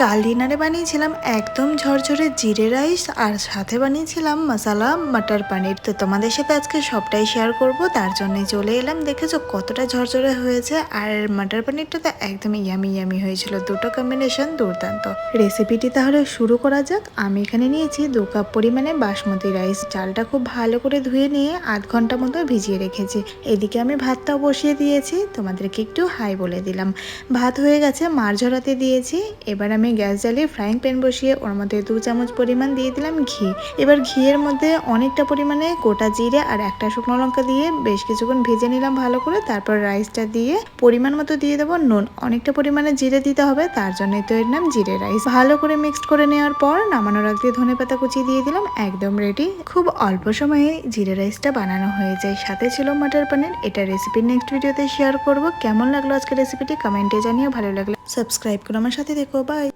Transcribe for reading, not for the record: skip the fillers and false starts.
কাল ডিনারে বানিয়েছিলাম একদম ঝরঝরে জিরে রাইস আর সাথে বানিয়েছিলাম মশালা মটর পনির। তো তোমাদের সাথে আজকে সবটাই শেয়ার করব, তার জন্যই চলে এলাম। দেখেছো কতটা ঝরঝরে হয়েছে, আর মটর পনিরটা তো একদমই ইয়ামি ইয়ামি হয়েছিল। দুটো কম্বিনেশন দুর্দান্ত। রেসিপিটি তাহলে শুরু করা যাক। আমি এখানে নিয়েছি 2 কাপ পরিমাণে বাসমতি রাইস। চালটা খুব ভালো করে ধুয়ে নিয়ে আধ ঘন্টা মতো ভিজিয়ে রেখেছি। এদিকে আমি ভাতটাও বসিয়ে দিয়েছি, তোমাদেরকে একটু হাই বলে দিলাম। ভাত হয়ে গেছে, মার ঝরাতে দিয়েছি। এবার আমি গ্যাস জ্বালিয়ে ফ্রাইং প্যান বসিয়ে ওর মধ্যে 2 চামচ পরিমাণ দিয়ে দিলাম ঘি। এবার ঘিয়ের মধ্যে অনেকটা পরিমাণে গোটা জিরে আর একটা শুকনো লঙ্কা দিয়ে বেশ কিছুক্ষণ ভেজে নিলাম ভালো করে। তারপর রাইসটা দিয়ে পরিমাণ মতো দিয়ে দেবো নুন। অনেকটা পরিমাণে জিরে দিতে হবে, তার জন্যই তো এর নাম জিরে রাইস। ভালো করে মিক্সড করে নেওয়ার পর নামানোর আগ দিয়ে ধনেপাতা কুচি দিয়ে দিলাম। একদম রেডি। খুব অল্প সময়ে জিরে রাইসটা বানানো হয়ে যায়। সাথে ছিল মটর পনির। এটা রেসিপি নেক্সট ভিডিওতে শেয়ার করব। কেমন লাগলো আজকের রেসিপিটি কমেন্টে জানিও। ভালো লাগলে সাবস্ক্রাইব করে আমার সাথে দেখো। বাই।